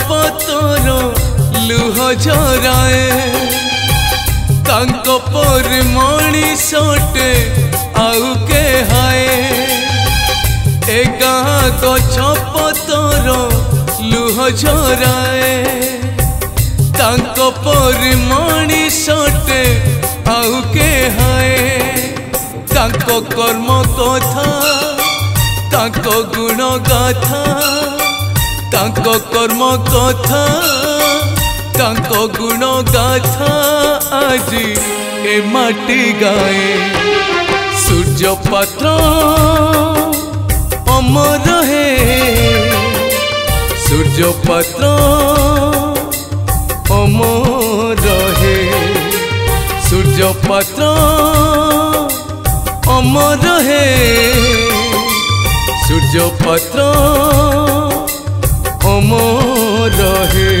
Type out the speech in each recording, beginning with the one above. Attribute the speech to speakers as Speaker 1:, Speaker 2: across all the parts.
Speaker 1: पतर लुह झराए तांको पर मणिषटे आउ के हाय ए गाँ गछ पतर लुह झराए तांको पर मणिषटे आउ के हाय तांको कर्म कथा तांको गुण गाथा तांको कर्म कथा तांको गुण गाथा आज ए माटी गाए सूर्य पात्र अमर है सूर्य पात्र अमर है सूर्य पात्र अमर है सूर्य पात्र अमर है।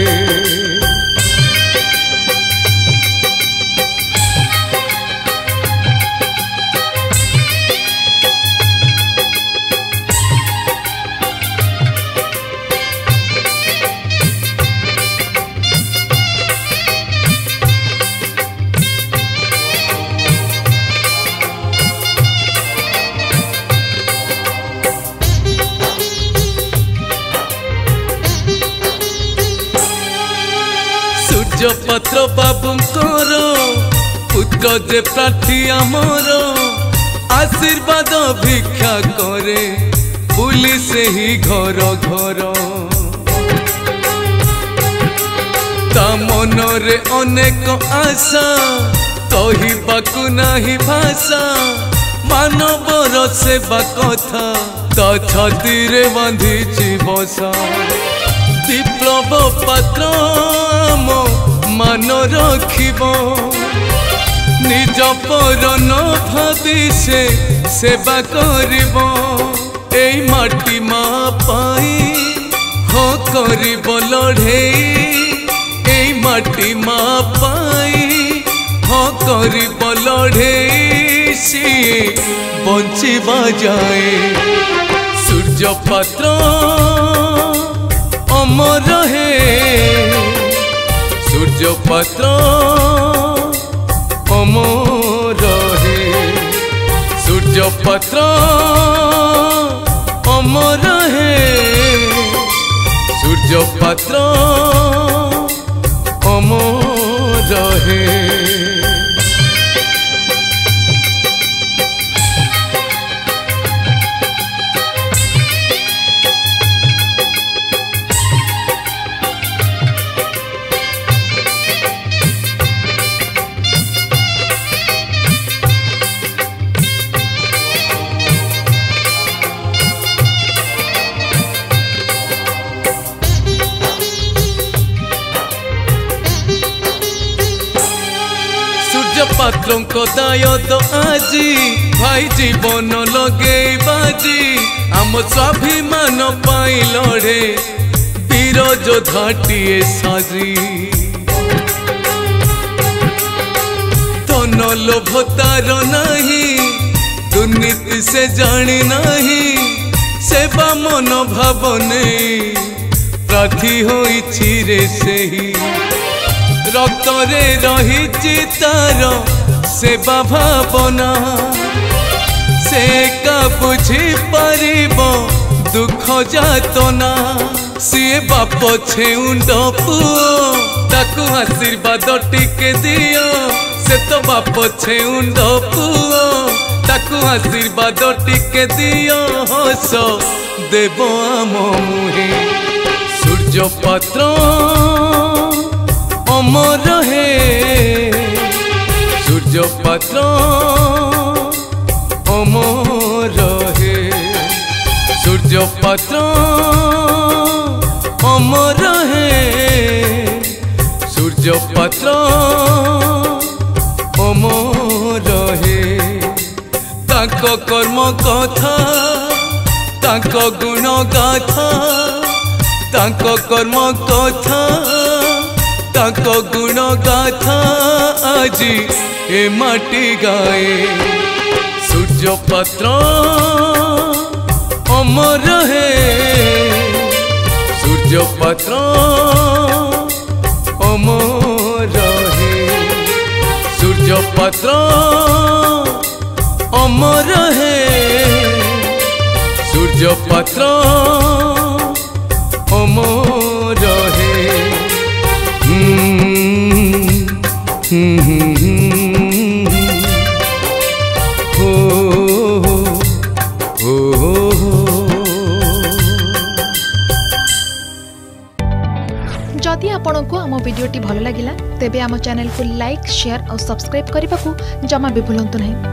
Speaker 1: पत्र बाबूंकर पुत्र जे प्रार्थी आमर आशीर्वाद भिक्षा करे बुली से ही घर घर ता मन रे अनेक आशा कहिबाकु नाही भाषा मानवर सेवा कथा ता छाती रे बांधी बसा विप्लव पात्र मान रखिब निज पर न भावी से सेवा करिब एई माटी माँ पाई हो करिब लड़ेई एई माटी माँ पाई हो करिब लड़ेई सिए बंचिबा जाए सूर्य पात्र अमर है सूर्य पात्र अमर है सूर्य पात्र अमर है सूर्य पात्र अमर है। पात्रों को दायद आजी भाई जीवन लगे बाजी आम स्वाभिमान पाई लड़े वीर योद्धाटीए साजी धन लोभ तार नहीं दुर्नीति से जानी नहीं सेवा मन भाव नहीं प्रार्थी होइछि रे सेही रक्त रे रही तार सेवा भावना से का बुझी पारिब दुख जातना सीए बाप छेउंड पुओ ताकू आशीर्वाद टिके दियो से तो बाप छेउंड पुओ ताकू आशीर्वाद टिके दियो हस देव आम मुहे सूर्य पात्र अमर है सूर्य पात्र अमर है सूर्य पात्र अमर है सूर्य पात्र अमर है ताको कर्म कथा ताको गुण गाथा ताको कर्म कथा ताको गुण गाथा आज ए माटी गाए सूर्य पात्र अमर है सूर्य सूर्य पात्र अमर हे सूर्य पात्र अमर हे सूर्य पात्र अमर हे
Speaker 2: जदि आपंक आम भिडी भल लगा तेब आम चैनल को लाइक शेयर और सब्सक्राइब करने को जमा भी भूलु नहीं।